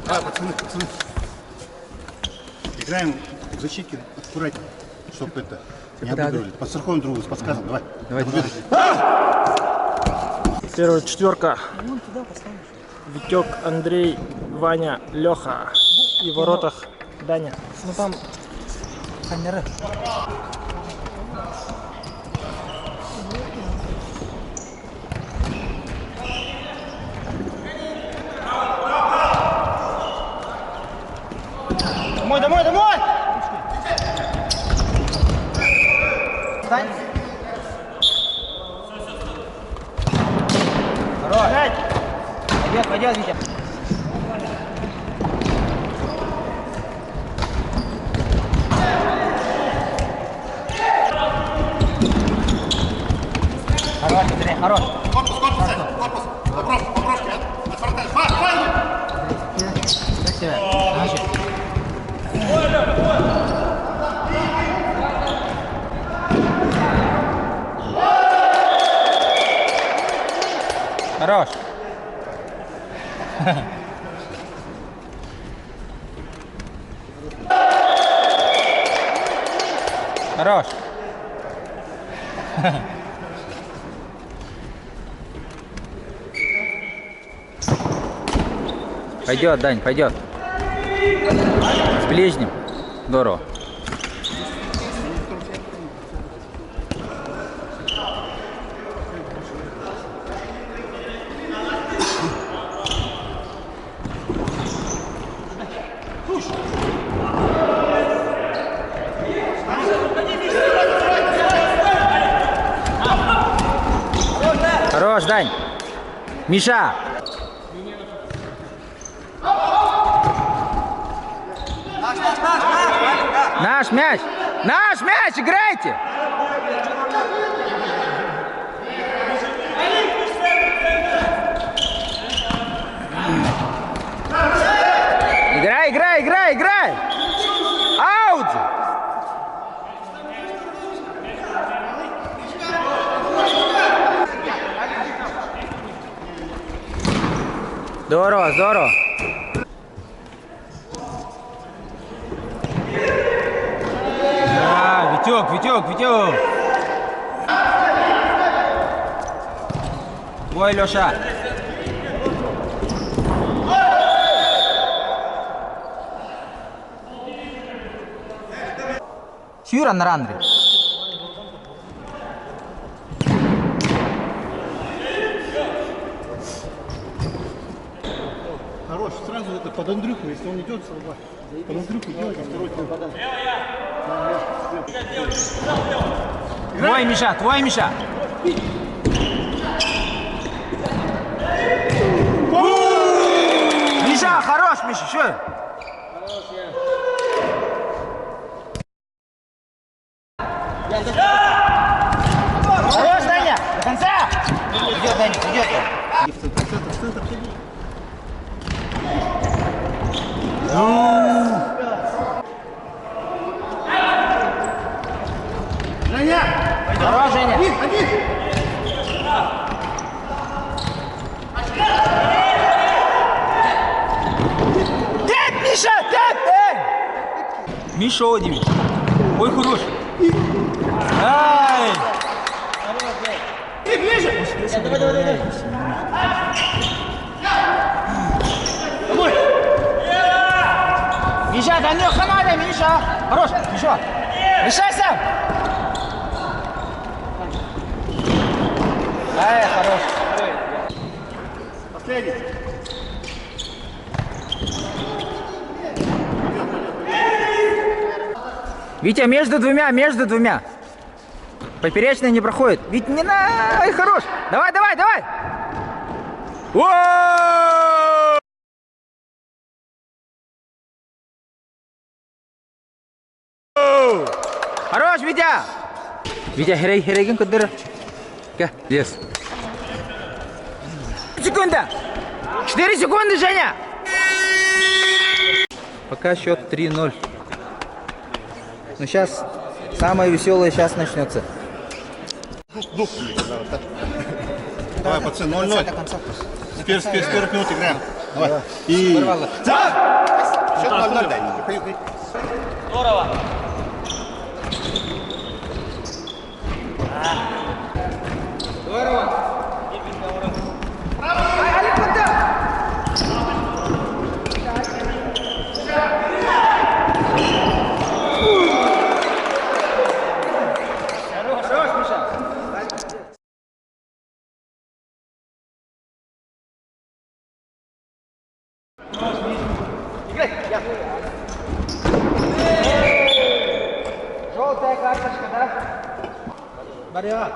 А, пацаны. Играем в защитке аккуратнее, чтобы это не обыгрывали. Подстрахуем друг друга, подсказываем. Давай. Первая четверка. Витек, Андрей, Ваня, Леха. И в воротах Даня. Ну там камеры. Домой! Встань! Хорош! Пойдет, Витя! Хорош, Андрей, хорош! Корпус! Вопрос! Отвертаешь! Файл! Как тебя? Значит. Хорош. Хорош. Пойдет, Дань, пойдет. С ближним. Здорово. Хорош, Дань. Миша. Наш мяч! Играйте! Играй! Аут! Здорово! Витек! Ой, Леша! Сюран Рандри. Хорош, сразу это под Андрюху, если он идет, под Андрюху делать, второй подан. Твой, Миша! Миша, хорош, Миша, что? Хорош, Даня, до конца! Идет, Даня, идет. Центр. Женя! Хорош, Женя! Один! Миша, Миша, один. Ой, хорош. Ай! Ты ближе! Давай. Миша, да не хана, Миша. Хорош, Миша. Решайся. Ай, хорош. Последний. Витя, между двумя. Поперечная не проходит. Витя, не на... Ай, хорош. Давай. О! Хорош, Витя. Хереген кудыр. Лес. 4 секунды, Женя. Пока счет 3-0. Ну сейчас самое веселое сейчас начнется. Давай, пацаны, 0-0. С первых минут играем. Давай. И... Порвало. Счет 0-0, дай. Здорово. Здорово. Желтая карточка, да? Борьба.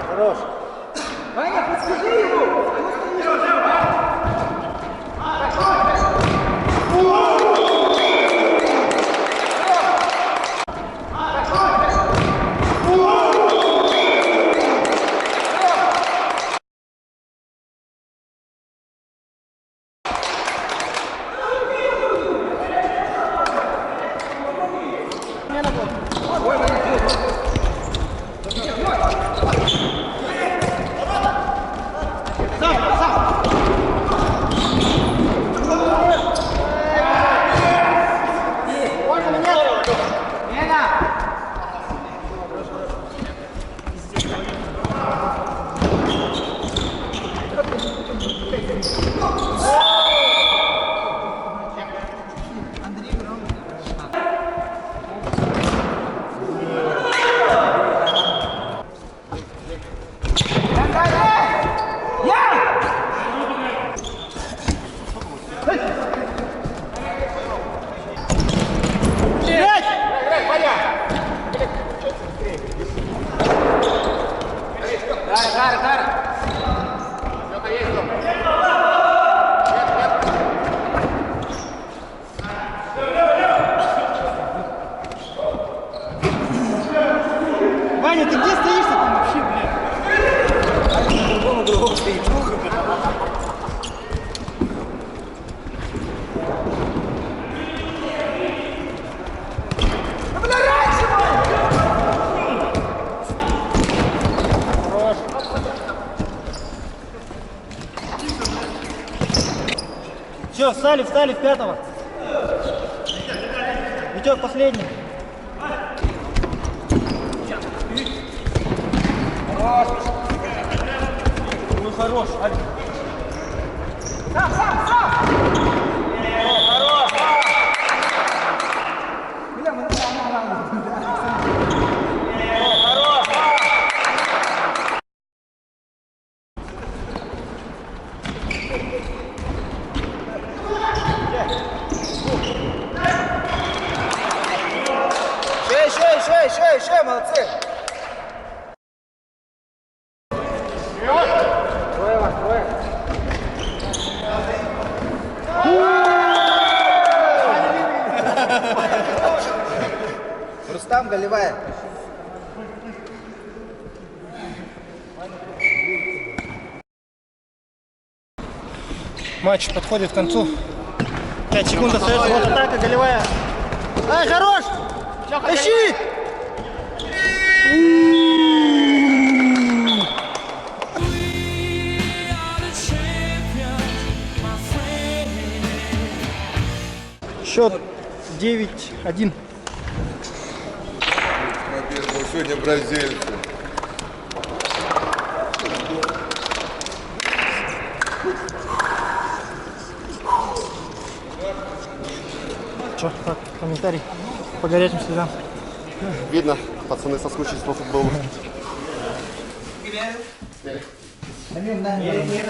Хорош. Ваня, подскажи ему. Ваня, ты где стоишь там вообще, блядь? Другого стоит. Все, встали в пятого. Витек последний. Ну хорош, Алик. Сам! Хорош! Бля, мы Хорош! Еще, молодцы. Трое вас, трое. Рустам, голевая. Матч подходит к концу. 5 секунд остается. Вот атака, голевая. Ай, хорош! Тащи! Счет 9-1. Сегодня бразильцы. Че, как комментарий по горячим следам? Видно, пацаны соскучились по футболу.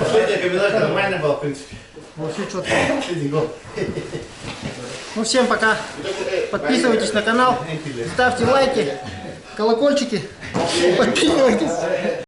Последняя комбинация нормально была, в принципе. Вообще четко. Ну всем пока. Подписывайтесь на канал, ставьте лайки, колокольчики, подписывайтесь.